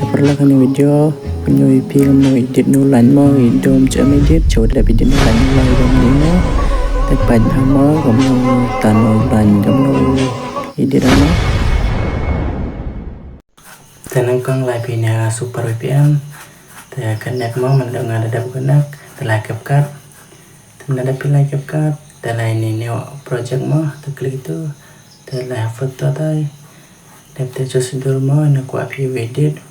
Perlah kan video penyoi film no edit no lan mo idom cham edit cho da edit no lan mo dom ni mo tak pan hama kamu tano lan kamu edit mo tenang kang lai pina super VPN te connect mo man da ngada da connect te like CapCut te ngada pilih CapCut te lai ni neo project mo te klik itu te lai foto tai te choose mo na ko api edit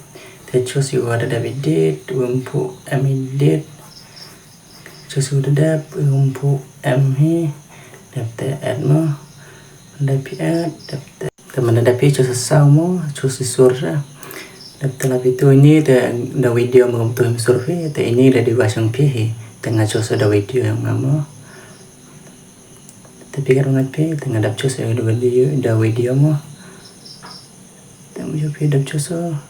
te choose you ada edit umpu edit choose udah umpu hi te add mo da pi add te mana da pi choose sao mo choose surra te la itu ini da video mo to survei te ini da di pasang pi tengah choose da video yang ngamo te pikir ngat pi tengah da choose da video mo te mo pi da choose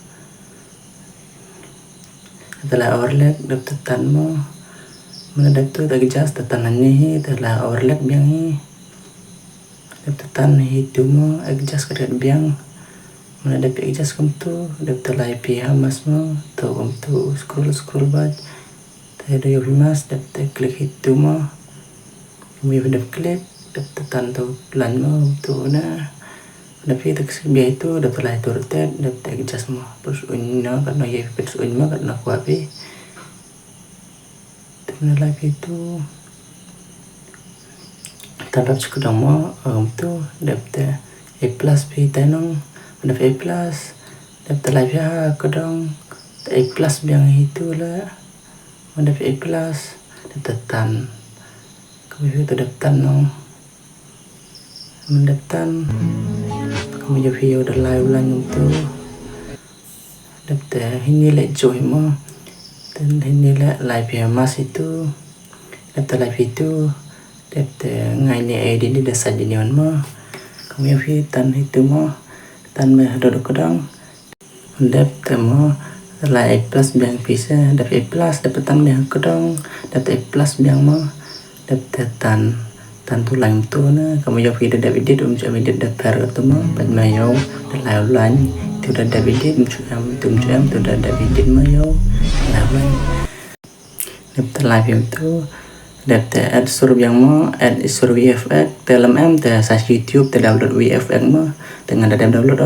telah overlap dapatan mo mana daptu tak jas tatanan ni telah overlap biang hi dapatan itu mo adjust kerat biang mana dapat adjust kum tu dapat lai pi hamas mo tu kum tu scroll bat tadi yo mas dapat klik itu mo kami dapat klik dapatan tu lan mo tu na tapi tak biar itu dapat lai tu rotate dapat adjust mo terus unna karena ya terus unma karena aku api terus live itu terhadap cukup mo tu dapat A plus pi tenong dapat A plus dapat live ya kedong A plus yang itu lah dapat A plus dapat tan kami itu dapat tan no mendaptan kami jadi video udah live ulang itu dapat ini lek join mo dan ini lek live ya mas itu dapat live itu dapat ngai ni edit di dasar jenian mo kami jadi tan itu mo tan meh duduk kedang dapat mo live plus biang bisa dapat plus dapat tan meh kedang dapat plus biang mo dapat tan tantu lain tu na kamu jauh video David jam edit dapat tu mah pada mayo dah lain itu dah David jam tu dah David mayo lain dapat live itu dapat add suruh yang mau add suruh VFX dalam search YouTube download VFX mah dengan ada download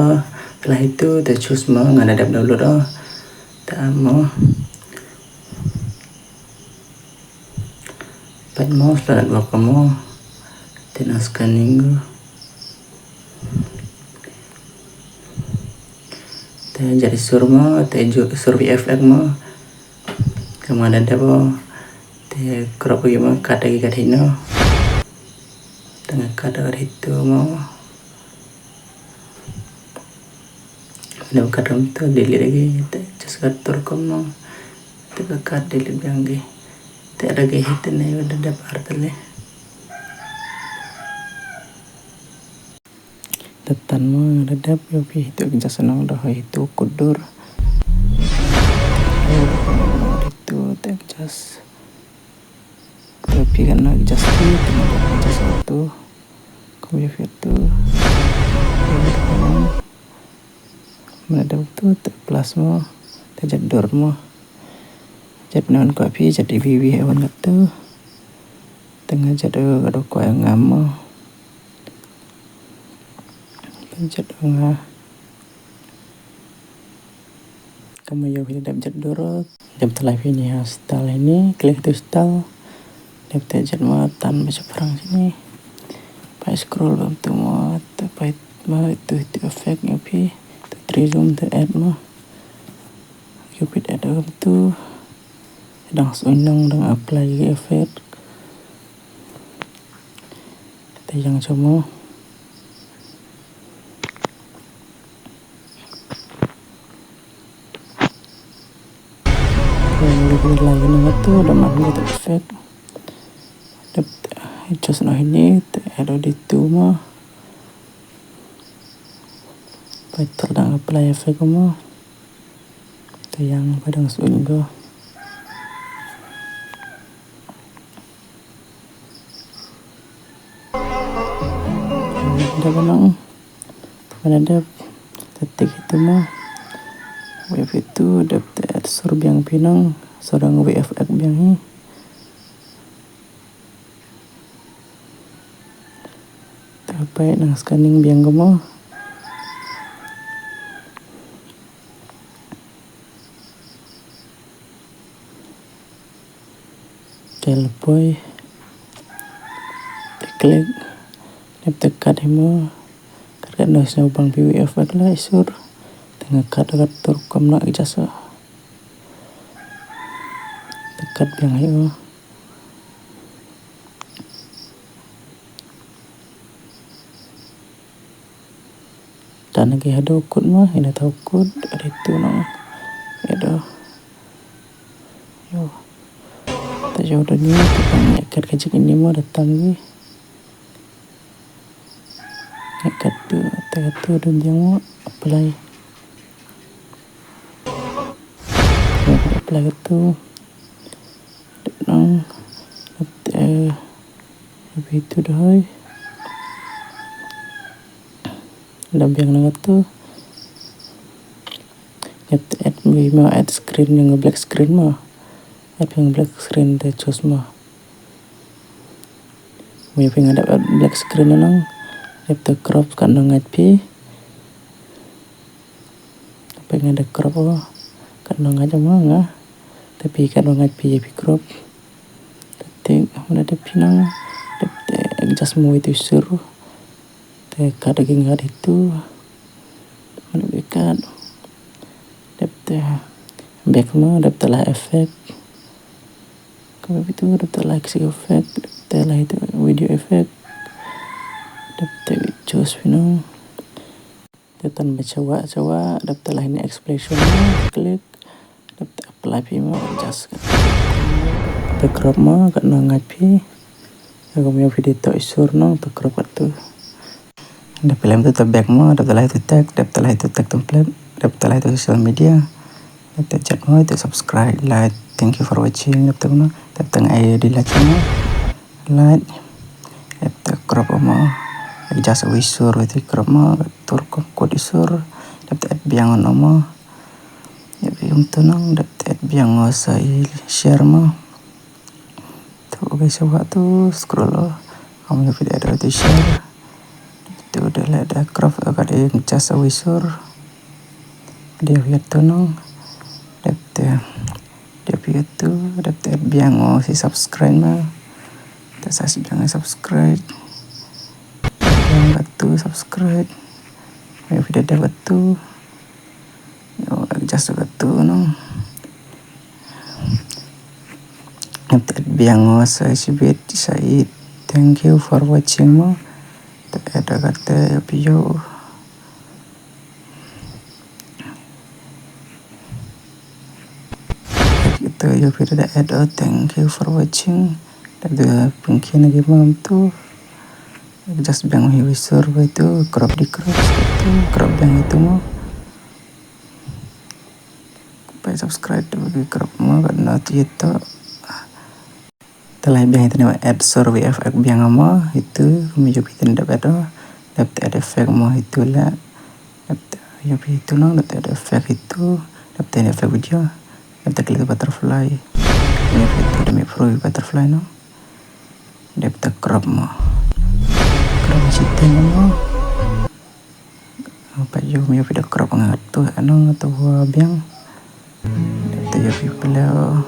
setelah itu choose mau nggak ada download tak mau pada mau setelah buat kamu tena scanning te jadi surma te sur VFX mo kamu ada dabo te crop mo kata hino tengah kata itu mo ada kata itu delete lagi te just atur kamu te kata delete biang te ada hit ne ada dapat artale tatan mo redap yo pi itu kerja senang dah itu kudur itu tejas tapi kan nak just itu satu kami itu meredap tu plus mo terjadi dor mo jadi non kopi jadi vivi hewan itu tengah jadi ada kau yang ngamo pencet nga kamu jauh tidak pencet dorot dapat live ini style ini klik tu style dapat pencet matan macam perang sini pakai scroll bantu mau pakai mau itu efek nyopi tu zoom tu add mau cupid ada tu sedang sunang dengan apply efek kita yang semua lagi nih tuh ada magnet effect dapat just no ini ada di tu mah betul dah apply effect mah itu yang padang sungo ada benang ada detik itu mah wave itu dapat sur biang pinang seorang VFX biang hi tapai nang scanning biang gemo kelpoi klik dapat cut himo karena noise na ubang VFX lah isur tengah cut turkom nak jasa dekat biang hiyo dan lagi ada ukut mah ini tahu ukut ada itu nang ada yo tak jauh dari ni kita ikat kecil ini mah datang ni ikat tu tak tu dan dia mau apply itu nang itu dah dalam yang nang tu add mau add screen yang black screen mah add yang black screen dia choose mah mau yang ada black screen nang kita crop kan nang HP apa yang ada crop kan nang aja mah tapi kan nang HP crop tapi mana ada pinang just mau itu suruh dekat daging hari itu mana dekat dapat back mah dapat lah efek kalau itu dapat lah si efek dapat lah itu video efek dapat choose pinang dapat baca dapat lah ini expression klik dapat apply mah just the crop mah kan nang HP kalau mau video itu isur nang tu crop itu dapat film itu back mah dapat lah itu tag template dapat lah itu social media dapat chat mah itu subscribe like thank you for watching dapat di like channel like dapat crop mah just isur itu crop mah turkom kod isur dapat biang nama ya biang tenang dapat biang saya share mah tuh guys waktu scroll kamu video ada itu share itu udah ada crop ada yang jasa wisur dia lihat tenang dapat dia itu dapat biang si subscribe mah tak sah biang subscribe yang batu subscribe ya video ada batu yo jasa batu nang dapat biang saya sibit saya thank you for watching mah ada kata video itu ya video ada thank you for watching ada mungkin lagi mam tu just biang wisur itu crop itu crop yang itu mau supaya subscribe bagi crop mau karena itu telah biang itu nama add sur VFX biang ama itu kami juga dapat ada efek mau itulah dapat ya itu nang dapat ada efek itu dapat ada efek video dapat klik butterfly ini itu demi pro butterfly no dapat crop mau crop situ mau apa juga mi video crop ngatu anong atau biang dapat ya video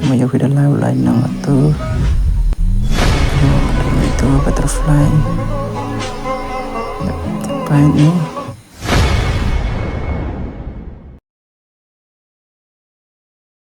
may video lain nang itu butterfly paint